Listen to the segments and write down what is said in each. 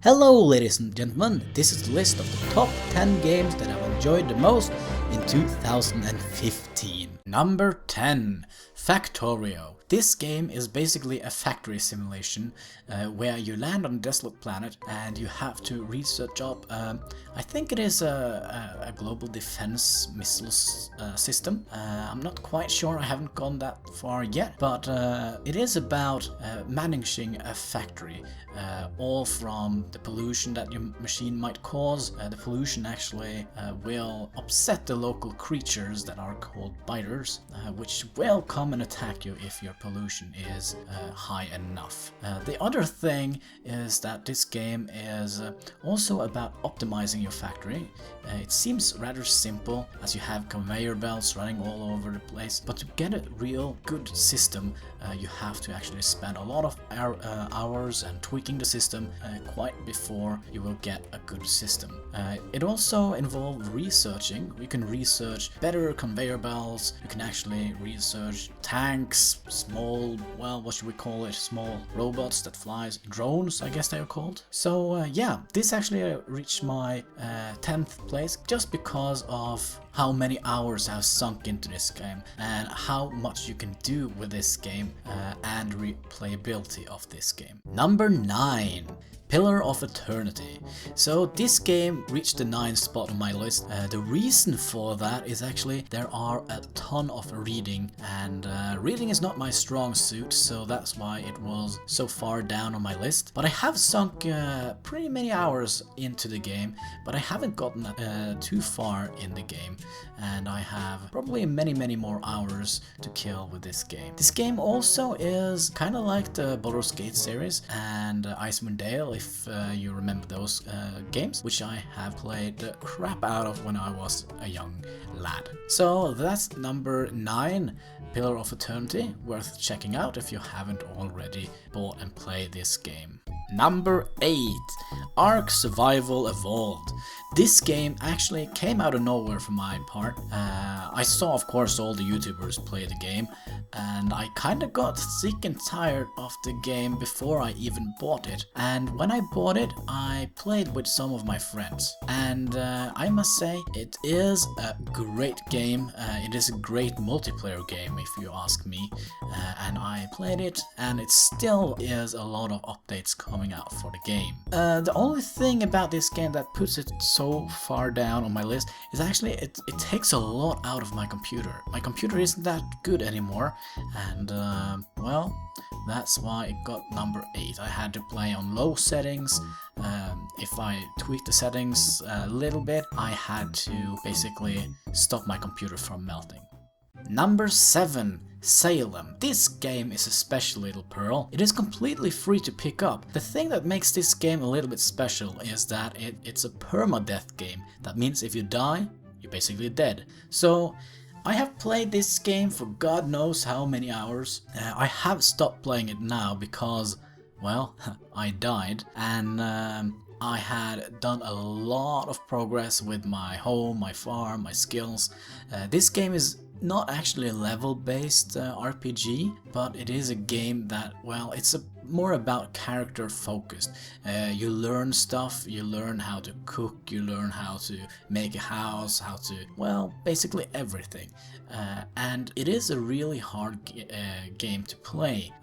Hello ladies and gentlemen, this is the list of the top 10 games that I've enjoyed the most in 2015. Number 10, Factorial. This game is basically a factory simulation where you land on a desolate planet and you have to research up, I think it is a global defense missiles system. I'm not quite sure, I haven't gone that far yet, but it is about managing a factory, all from the pollution that your machine might cause. The pollution actually will upset the local creatures that are called biters, which will come and attack you if your pollution is high enough. The other thing is that this game is also about optimizing your factory. It seems rather simple as you have conveyor belts running all over the place, but to get a real good system you have to actually spend a lot of hours and tweaking the system quite before you will get a good system. It also involves researching. You can research better conveyor belts, you can actually research tanks, small, well, what should we call it, small robots that flies, drones I guess they are called. So yeah, this actually reached my 10th place just because of how many hours I've sunk into this game and how much you can do with this game and replayability of this game. Number 9, Pillar of Eternity. So this game reached the 9th spot on my list. The reason for that is actually there are a ton of reading, and reading is not my strong suit, so that's why it was so far down on my list. But I have sunk pretty many hours into the game, but I haven't gotten too far in the game, and I have probably many more hours to kill with this game. This game also is kind of like the Baldur's Gate series and Icewind Dale, if you remember those games, which I have played the crap out of when I was a young lad. So that's number 9, Pillar of Eternity, worth checking out if you haven't already bought and played this game. Number 8, Ark Survival Evolved. This game actually came out of nowhere for my part. I saw, of course, all the YouTubers play the game, and I kinda got sick and tired of the game before I even bought it. And when I bought it, I played with some of my friends, and I must say it is a great game. It is a great multiplayer game if you ask me, and I played it, and it still is a lot of updates coming out for the game. The only thing about this game that puts it so far down on my list is actually it takes a lot out of my computer. My computer isn't that good anymore, and well, that's why it got number 8. I had to play on low settings. If I tweaked the settings a little bit, I had to basically stop my computer from melting. Number 7, Salem. This game is a special little pearl. It is completely free to pick up. The thing that makes this game a little bit special is that it's a permadeath game. That means if you die, you're basically dead. So I have played this game for God knows how many hours. I have stopped playing it now because, well, I died, and I had done a lot of progress with my home, my farm, my skills. This game is not actually a level-based RPG, but it is a game that, well, it's more about character focused. You learn stuff, you learn how to cook, you learn how to make a house, how to, well, basically everything. And it is a really hard game to play.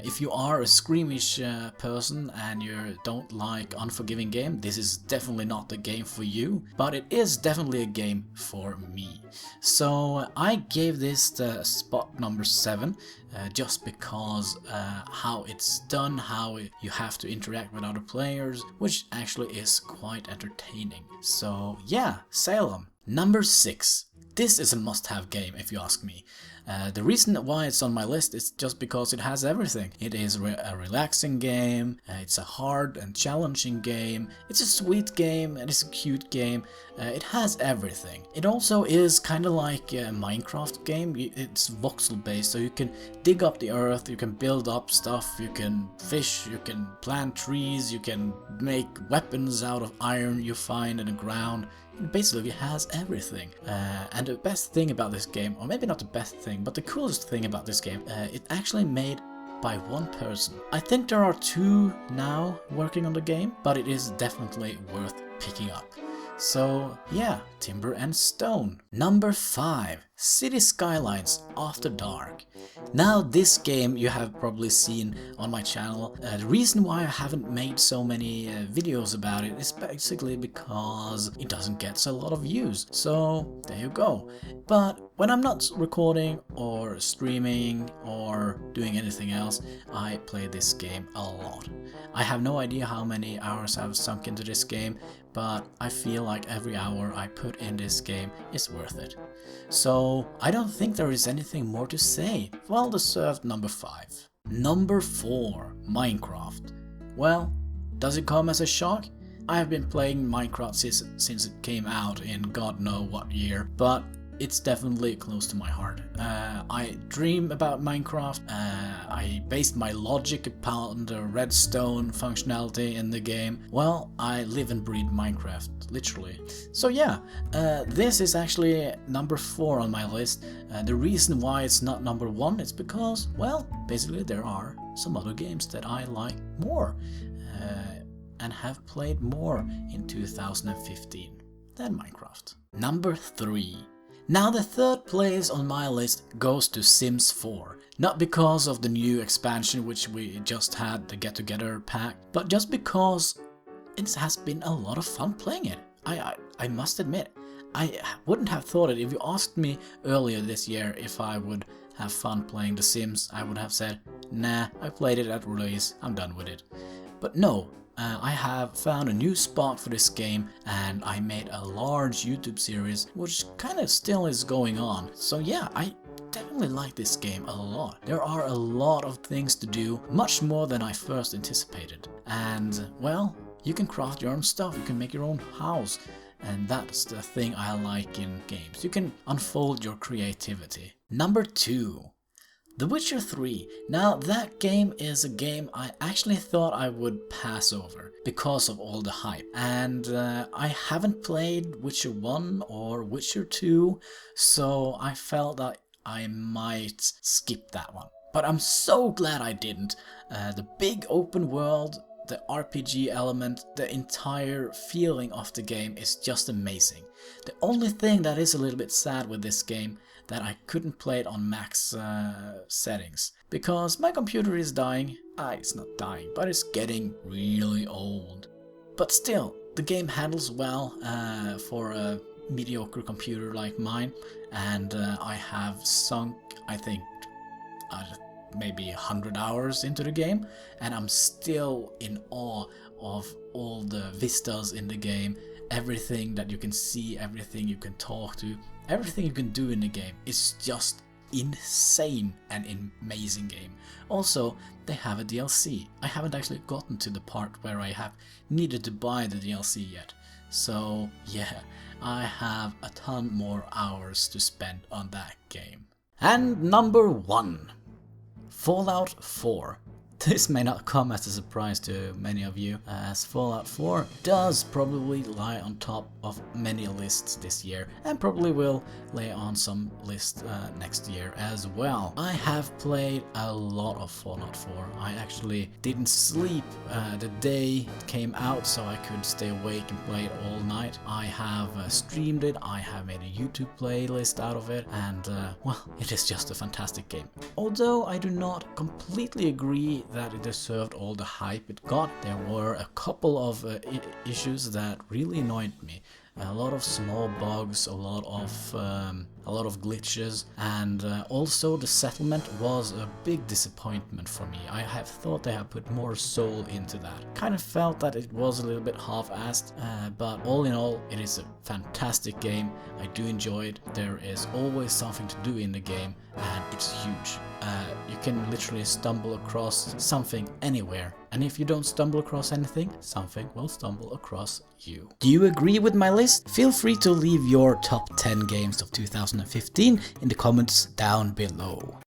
If you are a squeamish person and you don't like unforgiving game, this is definitely not the game for you, but it is definitely a game for me. So I gave this the spot number 7 just because how it's done, how you have to interact with other players, which actually is quite entertaining. So yeah, Salem. Number 6. This is a must-have game if you ask me. The reason why it's on my list is just because it has everything. It is a relaxing game, it's a hard and challenging game, it's a sweet game, and it's a cute game. It has everything. It also is kind of like a Minecraft game. It's voxel based, so you can dig up the earth, you can build up stuff, you can fish, you can plant trees, you can make weapons out of iron you find in the ground. It basically has everything. And the best thing about this game, or maybe not the best thing, but the coolest thing about this game, it actually made by one person. I think there are 2 now working on the game, but it is definitely worth picking up. So yeah, Timber and Stone. Number 5, City Skylines After Dark. Now this game you have probably seen on my channel. The reason why I haven't made so many videos about it is basically because it doesn't get a lot of views. So there you go. But when I'm not recording or streaming or doing anything else, I play this game a lot. I have no idea how many hours I've sunk into this game, but I feel like every hour I put in this game is worth it. So I don't think there is anything more to say. Well deserved number 5. Number 4, Minecraft. Well, does it come as a shock? I have been playing Minecraft since it came out in God knows what year, but it's definitely close to my heart. I dream about Minecraft. I based my logic upon the redstone functionality in the game. Well, I live and breathe Minecraft, literally. So yeah, this is actually number 4 on my list. The reason why it's not number 1 is because, well, basically there are some other games that I like more and have played more in 2015 than Minecraft. Number 3. Now the 3rd place on my list goes to Sims 4. Not because of the new expansion which we just had, the Get Together pack, but just because it has been a lot of fun playing it. I must admit, I wouldn't have thought it. If you asked me earlier this year if I would have fun playing The Sims, I would have said, nah, I played it at release, I'm done with it. But no. I have found a new spot for this game and I made a large YouTube series which kind of still is going on. So yeah, I definitely like this game a lot. There are a lot of things to do, much more than I first anticipated. And well, you can craft your own stuff, you can make your own house. And that's the thing I like in games. You can unfold your creativity. Number 2. The Witcher 3. Now that game is a game I actually thought I would pass over because of all the hype. And I haven't played Witcher 1 or Witcher 2, so I felt that I might skip that one. But I'm so glad I didn't. The big open world, the RPG element, the entire feeling of the game is just amazing. The only thing that is a little bit sad with this game that I couldn't play it on max settings because my computer is dying. It's not dying, but it's getting really old. But still, the game handles well for a mediocre computer like mine, and I have sunk, I think, maybe 100 hours into the game, and I'm still in awe of all the vistas in the game, everything that you can see, everything you can talk to, everything you can do in the game. It's just insane and amazing game. Also, they have a DLC. I haven't actually gotten to the part where I have needed to buy the DLC yet. So yeah, I have a ton more hours to spend on that game. And number 1. Fallout 4. This may not come as a surprise to many of you, as Fallout 4 does probably lie on top of many lists this year, and probably will lay on some lists next year as well. I have played a lot of Fallout 4. I actually didn't sleep the day it came out, so I could stay awake and play it all night. I have streamed it, I have made a YouTube playlist out of it, and well, it is just a fantastic game. Although I do not completely agree that it deserved all the hype it got, there were a couple of issues that really annoyed me. A lot of small bugs, a lot of glitches, and also the settlement was a big disappointment for me. I have thought they have put more soul into that. Kind of felt that it was a little bit half-assed, but all in all, it is a fantastic game. I do enjoy it. There is always something to do in the game, and it's huge. You can literally stumble across something anywhere, and if you don't stumble across anything, something will stumble across you. Do you agree with my list? Feel free to leave your top 10 games of 2015 in the comments down below.